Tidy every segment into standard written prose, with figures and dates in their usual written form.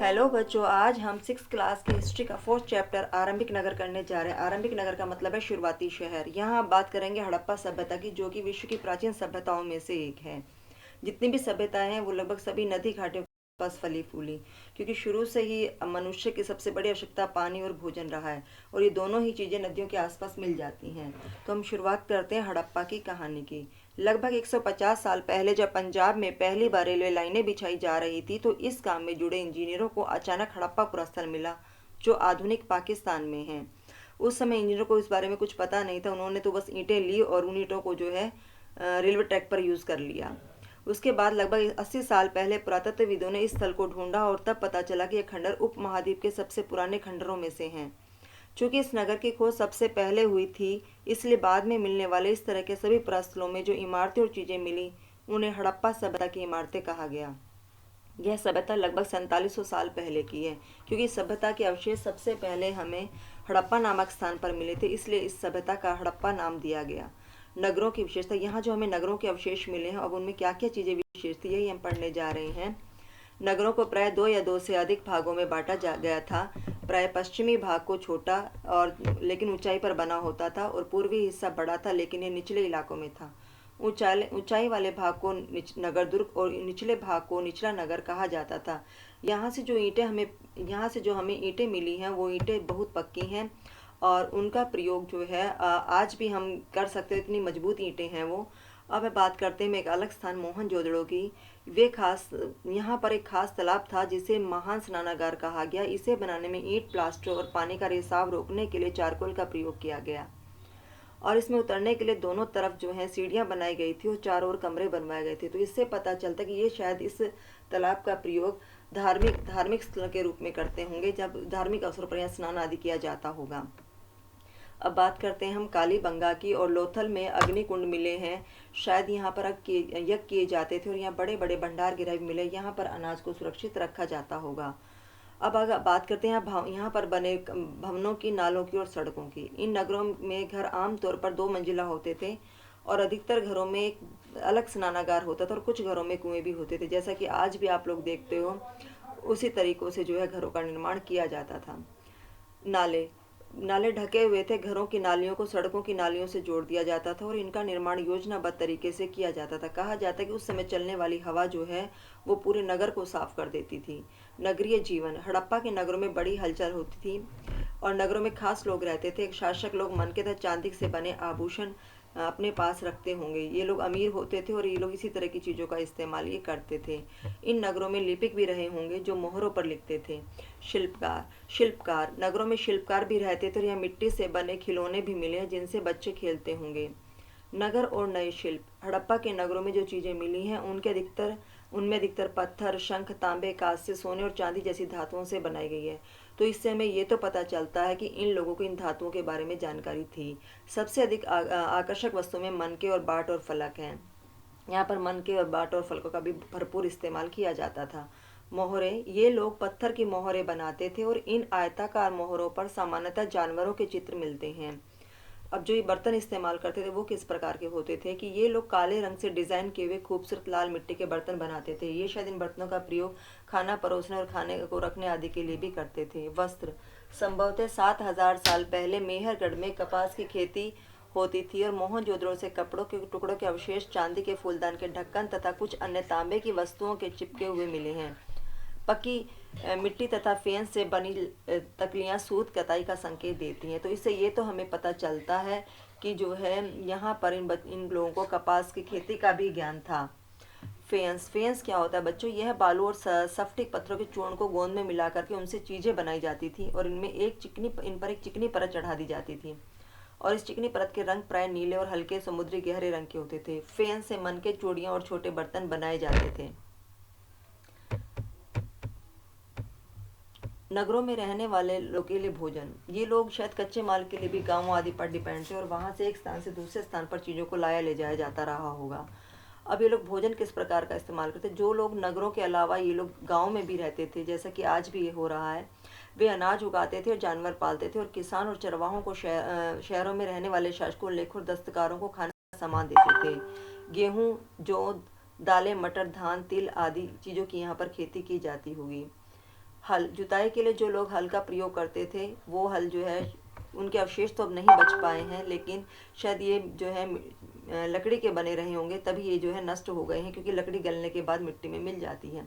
Hello बच्चों, आज हम सिक्स क्लास की हिस्ट्री का फोर्थ चैप्टर आरंभिक नगर करने जा रहे हैं। आरंभिक नगर का मतलब है शुरुआती शहर। यहाँ हम बात करेंगे हड़प्पा सभ्यता की, जो कि विश्व की प्राचीन सभ्यताओं में से एक है। जितनी भी सभ्यताएं हैं वो लगभग सभी नदी घाटों के पास फली फूली, क्योंकि शुरू से ही मनुष्य की सबसे बड़ी आवश्यकता पानी और भोजन रहा है, और ये दोनों ही चीज़ें नदियों के आसपास मिल जाती हैं। तो हम शुरुआत करते हैं हड़प्पा की कहानी की। लगभग 150 साल पहले जब पंजाब में पहली बार रेलवे लाइनें बिछाई जा रही थी, तो इस काम में जुड़े इंजीनियरों को अचानक हड़प्पा पुरस्कार मिला, जो आधुनिक पाकिस्तान में है। उस समय इंजीनियरों को इस बारे में कुछ पता नहीं था। उन्होंने तो बस ईंटें ली और उन ईंटों को जो है रेलवे ट्रैक पर यूज़ कर लिया। उसके बाद लगभग 80 साल पहले पुरातत्वविदों ने इस स्थल को ढूंढा, और तब पता चला कि यह खंडर उपमहाद्वीप के सबसे पुराने खंडरों में से हैं। चूंकि इस नगर की खोज सबसे पहले हुई थी, इसलिए बाद में मिलने वाले इस तरह के सभी पुरास्थलों में जो इमारतें और चीज़ें मिली, उन्हें हड़प्पा सभ्यता की इमारतें कहा गया। यह सभ्यता लगभग 4700 साल पहले की है, क्योंकि इस सभ्यता के अवशेष सबसे पहले हमें हड़प्पा नामक स्थान पर मिले थे, इसलिए इस सभ्यता का हड़प्पा नाम दिया गया। नगरों की विशेषता। यहाँ जो हमें नगरों के अवशेष मिले हैं, अब उनमें क्या क्या चीज़ें विशेष थी, यही हम पढ़ने जा रहे हैं। नगरों को प्राय दो या दो से अधिक भागों में बांटा जा गया था। प्राय पश्चिमी भाग को छोटा और लेकिन ऊंचाई पर बना होता था, और पूर्वी हिस्सा बड़ा था लेकिन ये निचले इलाकों में था। ऊंचाई वाले भाग को नगर दुर्ग और निचले भाग को निचला नगर कहा जाता था। यहाँ से जो हमें ईंटें मिली हैं, वो ईंटें बहुत पक्की हैं, और उनका प्रयोग जो है आज भी हम कर सकते हैं, इतनी मजबूत ईंटें हैं वो। अब मैं बात करते हैं एक अलग स्थान मोहनजोदड़ो की। वे खास यहाँ पर एक खास तालाब था जिसे महान स्नानागार कहा गया। इसे बनाने में ईंट, प्लास्टर और पानी का रिसाव रोकने के लिए चारकोल का प्रयोग किया गया, और इसमें उतरने के लिए दोनों तरफ जो है सीढ़ियाँ बनाई गई थी और चारों ओर कमरे बनवाए गए थे। तो इससे पता चलता कि ये शायद इस तालाब का प्रयोग धार्मिक स्थल के रूप में करते होंगे, जब धार्मिक अवसरों पर यहाँ स्नान आदि किया जाता होगा। अब बात करते हैं हम कालीबंगा की। और लोथल में अग्नि कुंड मिले हैं। शायद यहाँ पर यज्ञ किए जाते थे, और यहाँ बड़े बड़े भंडार गृह भी मिले। यहाँ पर अनाज को सुरक्षित रखा जाता होगा। अब अगर बात करते हैं यहाँ पर बने भवनों की, नालों की और सड़कों की। इन नगरों में घर आमतौर पर 2 मंजिला होते थे, और अधिकतर घरों में एक अलग स्नानागार होता था, और कुछ घरों में कुएं भी होते थे। जैसा कि आज भी आप लोग देखते हो, उसी तरीकों से जो है घरों का निर्माण किया जाता था। नाले नाले ढके हुए थे। घरों की नालियों को सड़कों की नालियों से जोड़ दिया जाता था, और इनका निर्माण योजनाबद्ध तरीके से किया जाता था। कहा जाता है कि उस समय चलने वाली हवा जो है वो पूरे नगर को साफ कर देती थी। नगरीय जीवन। हड़प्पा के नगरों में बड़ी हलचल होती थी, और नगरों में खास लोग रहते थे। शासक लोग मन के तहत चांदी से बने आभूषण अपने पास रखते होंगे। ये लोग अमीर होते थे, और ये लोग इसी तरह की चीज़ों का इस्तेमाल ये करते थे। इन नगरों में लिपिक भी रहे होंगे जो मोहरों पर लिखते थे। शिल्पकार। नगरों में शिल्पकार भी रहते थे, और यहाँ मिट्टी से बने खिलौने भी मिले हैं जिनसे बच्चे खेलते होंगे। नगर और नए शिल्प। हड़प्पा के नगरों में जो चीज़ें मिली हैं उनमें अधिकतर पत्थर, शंख, तांबे, कांस्य, सोने और चांदी जैसी धातुओं से बनाई गई है। तो इससे हमें ये तो पता चलता है कि इन लोगों को इन धातुओं के बारे में जानकारी थी। सबसे अधिक आकर्षक वस्तुओं में मनके और बाट और फलक हैं। यहाँ पर मनके और बाट और फलकों का भी भरपूर इस्तेमाल किया जाता था। मोहरे। ये लोग पत्थर की मोहरे बनाते थे, और इन आयताकार मोहरों पर सामान्यतः जानवरों के चित्र मिलते हैं। अब जो ये बर्तन इस्तेमाल करते थे वो किस प्रकार के होते थे कि ये लोग काले रंग से डिज़ाइन किए हुए खूबसूरत लाल मिट्टी के बर्तन बनाते थे। ये शायद इन बर्तनों का प्रयोग खाना परोसने और खाने को रखने आदि के लिए भी करते थे। वस्त्र। संभवतः 7000 साल पहले मेहरगढ़ में कपास की खेती होती थी, और मोहनजोदड़ो से कपड़ों के टुकड़ों के अवशेष, चांदी के फूलदान के ढक्कन तथा कुछ अन्य तांबे की वस्तुओं के चिपके हुए मिले हैं। पक्की मिट्टी तथा फेन से बनी तकलियाँ सूत कताई का संकेत देती हैं। तो इससे ये तो हमें पता चलता है कि जो है यहाँ पर इन लोगों को कपास की खेती का भी ज्ञान था। फेंस क्या होता है बच्चों? यह बालू और सफ्टिक पत्थरों के चूर्ण को गोंद में मिला करके उनसे चीज़ें बनाई जाती थी, और इन पर एक चिकनी परत चढ़ा दी जाती थी, और इस चिकनी परत के रंग प्राय नीले और हल्के समुद्री गहरे रंग के होते थे। फेन से मन के चूड़ियाँ और छोटे बर्तन बनाए जाते थे। नगरों में रहने वाले लोगों के लिए भोजन। ये लोग शायद कच्चे माल के लिए भी गाँव आदि पर डिपेंड थे, और वहाँ से एक स्थान से दूसरे स्थान पर चीज़ों को लाया ले जाया जाता रहा होगा। अब ये लोग भोजन किस प्रकार का इस्तेमाल करते? जो लोग नगरों के अलावा ये लोग गाँव में भी रहते थे, जैसा कि आज भी ये हो रहा है, वे अनाज उगाते थे और जानवर पालते थे, और किसान और चरवाहों को शहरों में रहने वाले शासकों, लेखों और दस्तकारों को खाने का सामान देते थे। गेहूँ, जौ, दालें, मटर, धान, तिल आदि चीज़ों की यहाँ पर खेती की जाती होगी। हल, जुताई के लिए जो लोग हल का प्रयोग करते थे वो हल जो है उनके अवशेष तो अब नहीं बच पाए हैं, लेकिन शायद ये जो है लकड़ी के बने रहे होंगे, तभी ये जो है नष्ट हो गए हैं, क्योंकि लकड़ी गलने के बाद मिट्टी में मिल जाती है।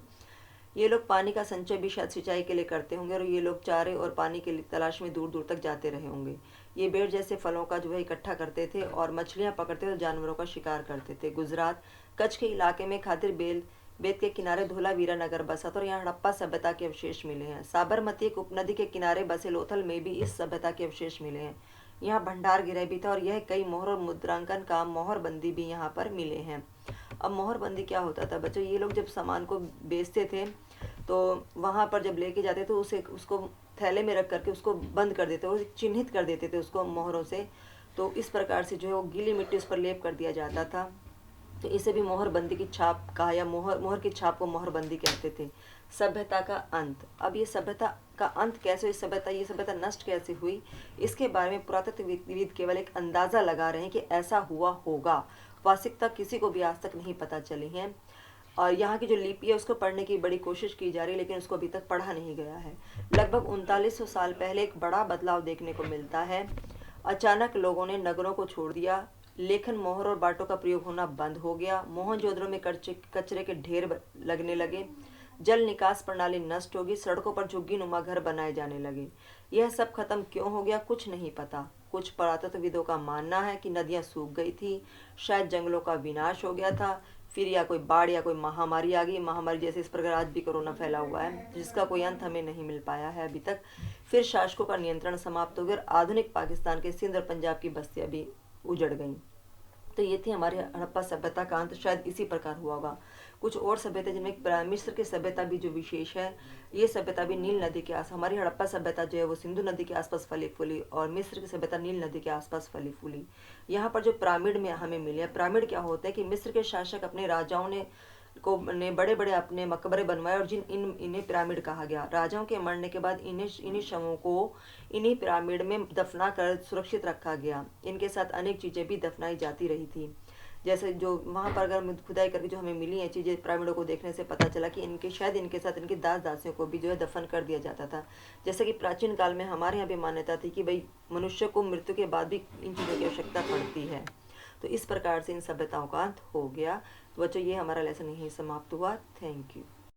ये लोग पानी का संचय भी शायद सिंचाई के लिए करते होंगे, और ये लोग चारे और पानी के लिए तलाश में दूर दूर तक जाते रहे होंगे। ये बेर जैसे फलों का जो है इकट्ठा करते थे और मछलियां पकड़ते थे और जानवरों का शिकार करते थे। गुजरात कच्छ के इलाके में खातिर बेत के किनारे धोलावीरा नगर बसा था और यहाँ हड़प्पा सभ्यता के अवशेष मिले हैं। साबरमती एक उपनदी के किनारे बसे लोथल में भी इस सभ्यता के अवशेष मिले हैं। यहाँ भंडार गृह भी था और यह कई मोहर और मुद्रांकन काम मोहरबंदी भी यहाँ पर मिले हैं। अब मोहरबंदी क्या होता था बच्चों, ये लोग जब सामान को बेचते थे तो वहाँ पर जब लेके जाते थे उसे उसको थैले में रख करके उसको बंद कर देते, वो चिन्हित कर देते थे उसको मोहरों से। तो इस प्रकार से जो है वो गीली मिट्टी उस पर लेप कर दिया जाता था। तो इसे भी मोहरबंदी की छाप कहा, या मोहर की छाप को मोहरबंदी कहते थे। सभ्यता का अंत, अब ये सभ्यता का अंत कैसे हुई, ये सभ्यता नष्ट कैसे हुई, इसके बारे में पुरातत्वविद केवल एक अंदाजा लगा रहे हैं कि ऐसा हुआ होगा। वास्तविकता किसी को भी आज तक नहीं पता चली है। और यहाँ की जो लिपि है उसको पढ़ने की बड़ी कोशिश की जा रही है, लेकिन उसको अभी तक पढ़ा नहीं गया है। लगभग 3900 साल पहले एक बड़ा बदलाव देखने को मिलता है। अचानक लोगों ने नगरों को छोड़ दिया, लेखन, मोहर और बाटों का प्रयोग होना बंद हो गया, मोहनजोदड़ो में कचरे के ढेर लगने लगे, जल निकास प्रणाली नष्ट होगी, सड़कों पर झुग्गी नुमा घर बनाए जाने लगे। यह सब खत्म क्यों हो गया कुछ नहीं पता। कुछ पुरातत्वविदों का मानना है कि नदियां सूख गई थी, शायद जंगलों का विनाश हो गया था, फिर या कोई बाढ़ या कोई महामारी आ गई। महामारी जैसे इस प्रकार आज भी कोरोना फैला हुआ है, जिसका कोई अंत हमें नहीं मिल पाया है अभी तक। फिर शासकों का नियंत्रण समाप्त हो गया और आधुनिक पाकिस्तान के सिंध और पंजाब की बस्तियां भी उजड़ गईं। तो ये थी हमारी हड़प्पा सभ्यता का अंत, शायद इसी प्रकार हुआ होगा। कुछ और सभ्यता जिनमें मिस्र की सभ्यता भी जो विशेष है, ये सभ्यता भी नील नदी के आस, हमारी हड़प्पा सभ्यता जो है वो सिंधु नदी के आसपास फली फूली, और मिस्र की सभ्यता नील नदी के आसपास फली फूली। यहाँ पर जो पिरामिड में हमें मिले, पिरामिड क्या होते हैं कि मिस्र के शासक अपने राजाओं ने बड़े बड़े अपने मकबरे बनवाए, और इन्हें पिरामिड कहा गया। राजाओं के मरने के बाद इन्हीं शवों को इन्हीं पिरामिड में दफना कर सुरक्षित रखा गया। इनके साथ अनेक चीजें भी दफनाई जाती रही थी, जैसे जो वहाँ पर अगर खुदाई करके जो हमें मिली है चीज़ें, पिरामिडों को देखने से पता चला कि शायद इनके साथ इनकी दास दासियों को भी जो है दफन कर दिया जाता था। जैसे कि प्राचीन काल में हमारे यहाँ भी मान्यता थी कि भाई मनुष्य को मृत्यु के बाद भी इन चीज़ों की आवश्यकता पड़ती है। तो इस प्रकार से इन सभ्यताओं का अंत हो गया। तो बच्चों, ये हमारा लेसन यहीं समाप्त हुआ। Thank you.